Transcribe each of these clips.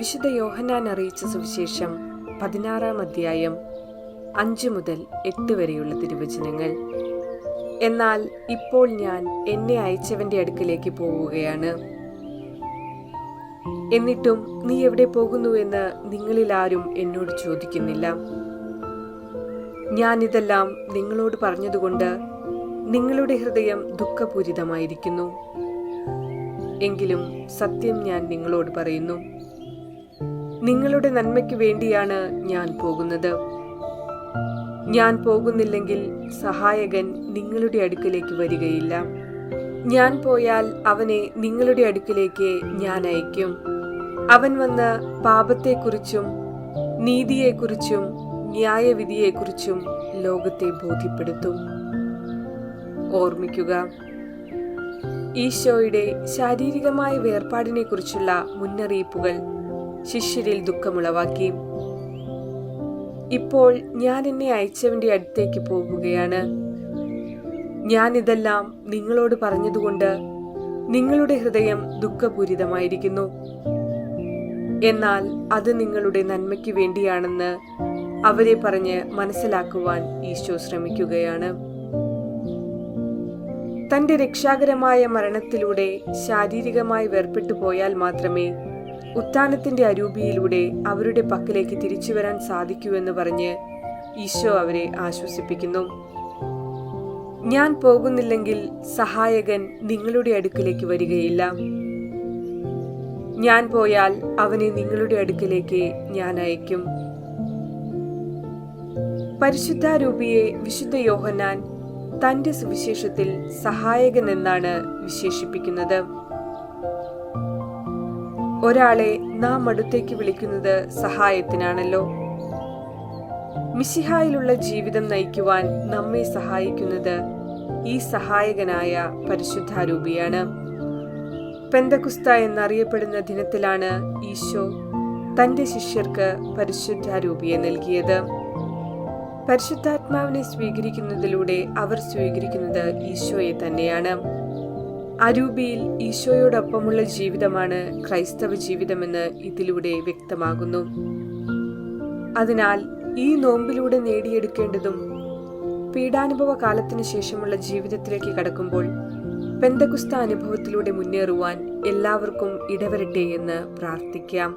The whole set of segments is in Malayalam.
വിശുദ്ധ യോഹന്നാൻ അറിയിച്ച സുവിശേഷം 16-ാം അധ്യായം 5 മുതൽ 8 വരെയുള്ള തിരുവചനങ്ങൾ. എന്നാൽ ഇപ്പോൾ ഞാൻ എന്നെ അയച്ചവന്റെ അടുക്കലേക്ക് പോവുകയാണ്. എന്നിട്ടും നീ എവിടെ പോകുന്നുവെന്ന് നിങ്ങളിൽ ആരും എന്നോട് ചോദിക്കുന്നില്ല. ഞാനിതെല്ലാം നിങ്ങളോട് പറഞ്ഞതുകൊണ്ട് നിങ്ങളുടെ ഹൃദയം ദുഃഖപൂരിതമായിരിക്കുന്നു. എങ്കിലും സത്യം ഞാൻ നിങ്ങളോട് പറയുന്നു, നിങ്ങളുടെ നന്മയ്ക്ക് വേണ്ടിയാണ് ഞാൻ പോകുന്നത്. ഞാൻ പോകുന്നില്ലെങ്കിൽ സഹായകൻ നിങ്ങളുടെ അടുക്കലേക്ക് വരികയില്ല. ഞാൻ പോയാൽ അവനെ നിങ്ങളുടെ അടുക്കലേക്ക് ഞാൻ അയക്കും. അവൻ വന്ന് പാപത്തെക്കുറിച്ചും നീതിയെക്കുറിച്ചും ന്യായവിധിയെക്കുറിച്ചും ലോകത്തെ ബോധ്യപ്പെടുത്തും. ഓർമ്മിക്കുക, ഈശോയുടെ ശാരീരികമായ വേർപാടിനെ കുറിച്ചുള്ള മുന്നറിയിപ്പുകൾ ശിഷ്യരിൽ ദുഃഖമുളവാക്കി. ഇപ്പോൾ ഞാൻ എന്നെ അയച്ചവന്റെ അടുത്തേക്ക് പോകുകയാണ്. ഞാൻ ഇതെല്ലാം നിങ്ങളോട് പറഞ്ഞതുകൊണ്ട് നിങ്ങളുടെ ഹൃദയം ദുഃഖപൂരിതമായിരിക്കുന്നു. എന്നാൽ അത് നിങ്ങളുടെ നന്മയ്ക്ക് വേണ്ടിയാണെന്ന് അവരെ പറഞ്ഞ് മനസ്സിലാക്കുവാൻ ഈശോ ശ്രമിക്കുകയാണ്. തന്റെ രക്ഷാകരമായ മരണത്തിലൂടെ ശാരീരികമായി വേർപെട്ടു പോയാൽ മാത്രമേ ഉത്ഥാനത്തിന്റെ അരൂപിയിലൂടെ അവരുടെ പക്കലേക്ക് തിരിച്ചു വരാൻ സാധിക്കൂ എന്ന് പറഞ്ഞ് ഈശോ അവരെ ആശ്വസിപ്പിക്കുന്നു. ഞാൻ പോകുന്നില്ലെങ്കിൽ സഹായകൻ നിങ്ങളുടെ അടുക്കലേക്ക് വരികയില്ല. ഞാൻ പോയാൽ അവനെ നിങ്ങളുടെ അടുക്കലേക്ക് ഞാൻ അയക്കും. പരിശുദ്ധാരൂപിയെ വിശുദ്ധ യോഹന്നാൻ തന്റെ സുവിശേഷത്തിൽ സഹായകൻ എന്നാണ് വിശേഷിപ്പിക്കുന്നത്. ഒരാളെ നാം അടുത്തേക്ക് വിളിക്കുന്നത് സഹായത്തിനാണല്ലോ. മിശിഹായിലുള്ള ജീവിതം നയിക്കുവാൻ നമ്മെ സഹായിക്കുന്നത് ഈ സഹായകനായ പരിശുദ്ധാരൂപിയാണ്. പെന്തക്കുസ്ത എന്നറിയപ്പെടുന്ന ദിനത്തിലാണ് ഈശോ തന്റെ ശിഷ്യർക്ക് പരിശുദ്ധാരൂപിയെ നൽകിയത്. പരിശുദ്ധാത്മാവിനെ സ്വീകരിക്കുന്നതിലൂടെ അവർ സ്വീകരിക്കുന്നത് ഈശോയെ തന്നെയാണ്. അരൂപിയിൽ ഈശോയോടൊപ്പമുള്ള ജീവിതമാണ് ക്രൈസ്തവ ജീവിതമെന്ന് ഇതിലൂടെ വ്യക്തമാകുന്നു. അതിനാൽ ഈ നോമ്പിലൂടെ നേടിയെടുക്കേണ്ടതും പീഡാനുഭവ കാലത്തിനു ശേഷമുള്ള ജീവിതത്തിലേക്ക് കടക്കുമ്പോൾ പെന്തക്കുസ്ത അനുഭവത്തിലൂടെ മുന്നേറുവാൻ എല്ലാവർക്കും ഇടവരട്ടെ എന്ന് പ്രാർത്ഥിക്കാം.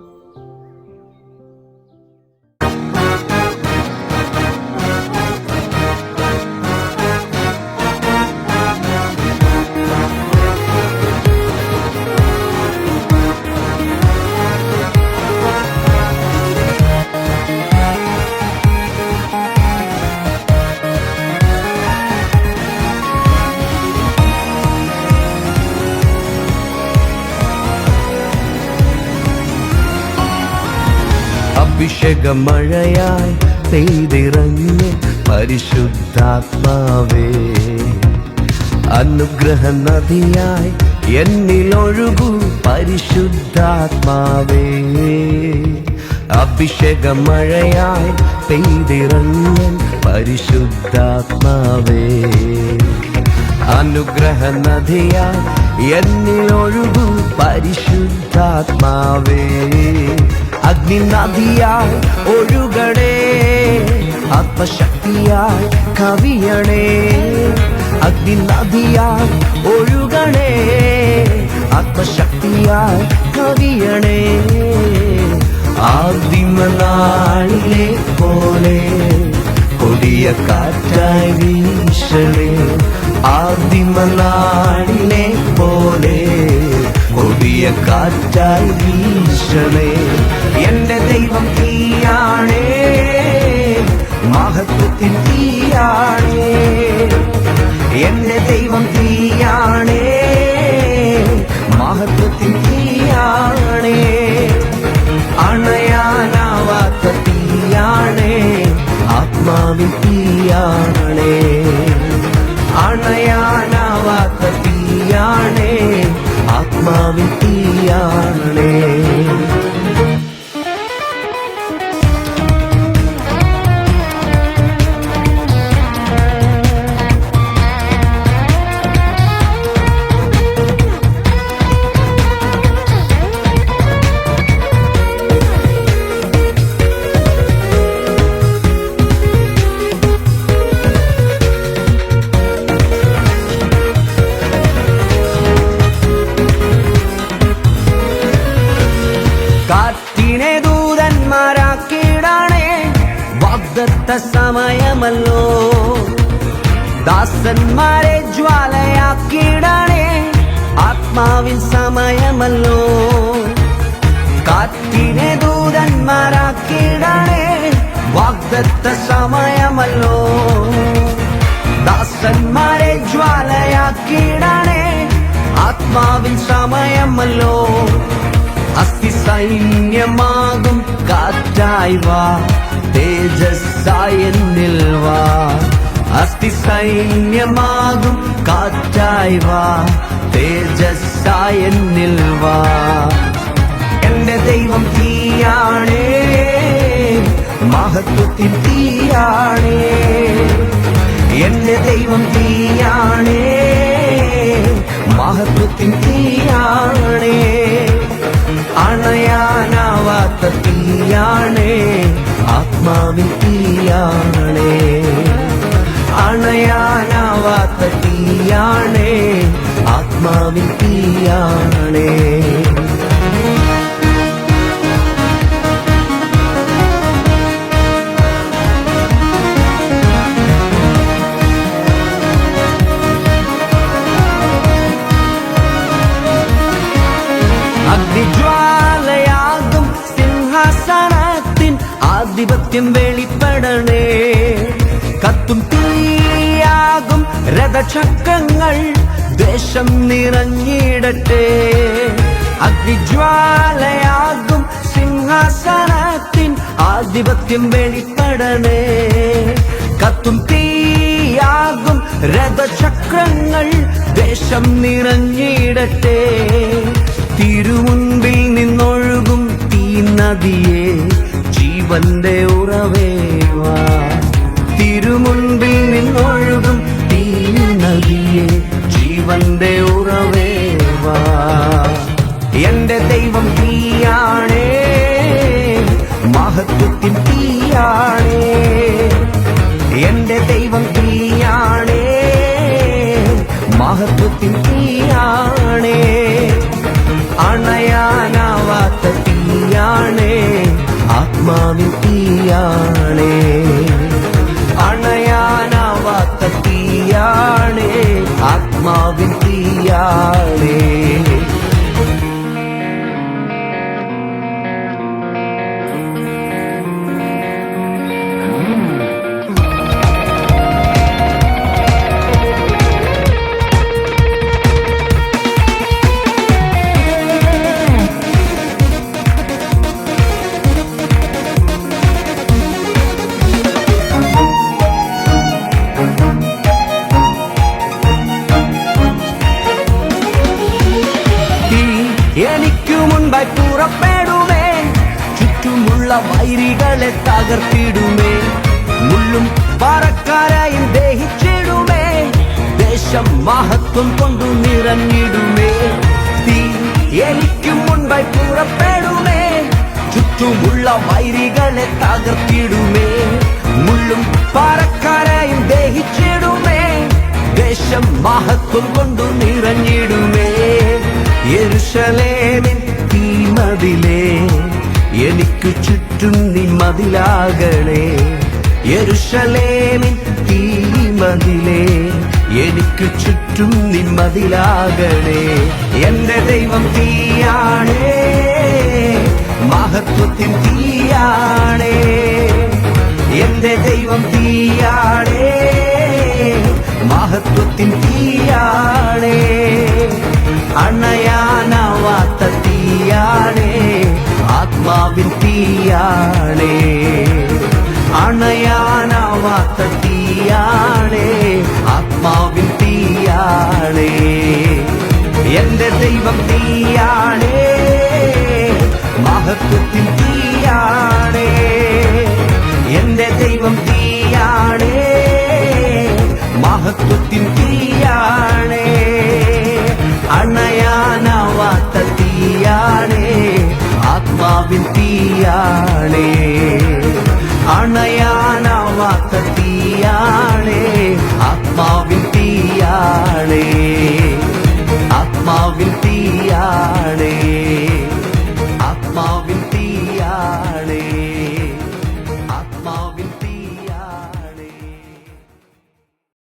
അഭിഷേകമഴയായി പെയ്തിറങ്ങി പരിശുദ്ധാത്മാവേ, അനുഗ്രഹ നദിയായി എന്നിലൊഴുകൂ പരിശുദ്ധാത്മാവേ. അഭിഷേകമഴയായി പെയ്തിറങ്ങി പരിശുദ്ധാത്മാവേ, അനുഗ്രഹ നദിയായി എന്നിലൊഴുകൂ പരിശുദ്ധാത്മാവേ. അഗ്നിനദിയായി ഒഴുകണേ, ആത്മശക്തിയായി കവിയണേ. അഗ്നിനദിയായി ഒഴുകണേ, ആത്മശക്തിയായി കവിയണേ. ആദിമനാളിലെ പോലെ കൊടിയ കാറ്റായി വീശണേ. ആദിമനാളിലെ പോലെ കൊടിയ കാറ്റായി വീശണേ. എന്റെ ദൈവം തീയാണേ, മഹത്വത്തിൻ തീയാണേ. എന്റെ ദൈവം തീയാണേ, മഹത്വത്തിൻ തീയാണേ. അണയാനാവാത്ത തീയാണേ, ആത്മാവിൻ തീയാണേ. അണയാനാവാത്ത തീയാണേ, ആത്മാവിൻ തീയാണേ. കാറ്റിനെ ദൂതന്മാരാക്കിയിടണേ, വാഗ്ദത്ത സമയമല്ലോ. ദാസന്മാരെ ജ്വാലയാക്കിയിടണേ, ആത്മാവിൻ സമയമല്ലോ. കാറ്റിനെ ദൂതന്മാരാക്കിയിടണേ, വാഗ്ദത്ത സമയമല്ലോ. ദാസന്മാരെ ജ്വാലയാക്കിയിടണേ, ആത്മാവിൻ സമയമല്ലോ. അസ്ഥി സൈന്യമാകും കാറ്റായി വാ, തേജസ്സായി എന്നിൽ വാ. അസ്ഥി സൈന്യമാകും കാറ്റായി വാ, തേജസ്സായി എന്നിൽ വാ. എന്റെ ദൈവം തീയാണേ, മഹത്വത്തിൻ തീയാണേ. എന്റെ ദൈവം തീയാണേ, മഹത്വത്തിൻ തീയാണേ. അണയാനാവാത്ത തീയാണേ, ആത്മാവിൻ തീയാണേ. അണയാനാവാത്ത തീയാണേ, ആത്മാവിൻ തീയാണേ. അഗ്നിജ്വാലയാകും സിംഹാസനത്തിൻ ആധിപത്യം വെളിപ്പെടണേ. കത്തും തീയാകും രഥചക്രങ്ങൾ ദേശം നിറഞ്ഞിടട്ടെ. അഗ്നിജ്വാലയാകും സിംഹാസനത്തിൻ ആധിപത്യം വെളിപ്പെടണേ. കത്തും തീയാകും രഥചക്രങ്ങൾ ദേശം നിറഞ്ഞിടട്ടെ. തിരുമുൻപിൽ നിന്നൊഴുകും തീ നദിയെ, ജീവന്റെ ഉറവേവാ. തിരുമുൻപിൽ നിന്നൊഴുകും തീ നദിയെ, ജീവന്റെ ഉറവേവാ. എന്റെ ദൈവം തീയാണേ, മഹത്വത്തിൻ തീയാണേ. എന്റെ ദൈവം തീയാണേ, മഹത്വത്തിൻ തീയാണേ. അണയാനാവാത്ത തീയാണേ, ആത്മാവിൻ തീയാണേ. അണയാനാവാത്ത തീയാണേ, ആത്മാവിൻ തീയാണേ. എനിക്കു മുൻപായി പുറപ്പെടുമേ, ചുറ്റുമുള്ള വൈരികളെ തകർത്തിടുമേ. മുള്ളും പാറക്കാരായും ദഹിച്ചിടുമേ, ദേശം മഹത്വം കൊണ്ടു നിറഞ്ഞിടുമേ. തീ എനിക്കു മുൻപായി പുറപ്പെടുമേ, ചുറ്റുമുള്ള വൈരികളെ തകർത്തിടുമേ. മുള്ളും പാറക്കാരായും ദഹിച്ചിടുമേ, ദേശം മഹത്വം കൊണ്ടു നിറഞ്ഞിടുമേ. യെരൂശലേമിൻ തീമതിലേ, എനിക്കു ചുറ്റും നീ മതിലാകണേ. യെരൂശലേമിൻ തീമതിലേ, എനിക്കു ചുറ്റും നീ മതിലാകണേ. എന്റെ ദൈവം തീയാണേ, മഹത്വത്തിൻ തീയാണേ. എന്റെ ദൈവം തീയാണേ, മഹത്വത്തിൻ തീയാണേ. അണയാനാവാത്ത തീയാണേ, ആത്മാവിൻ തീയാണേ. അണയാനാവാത്ത തീയാണേ, ആത്മാവിൻ തീയാണേ. എന്റെ ദൈവം തീയാണേ, മഹത്വത്തിൻ തീയാണേ. എന്റെ ദൈവം തീയാണേ, മഹത്വത്തിൻ തീയാണേ. അണയാനാവാത്ത തീയാണേ, ആത്മാവിൻ തീയാണേ. അണയാനാവാത്ത തീ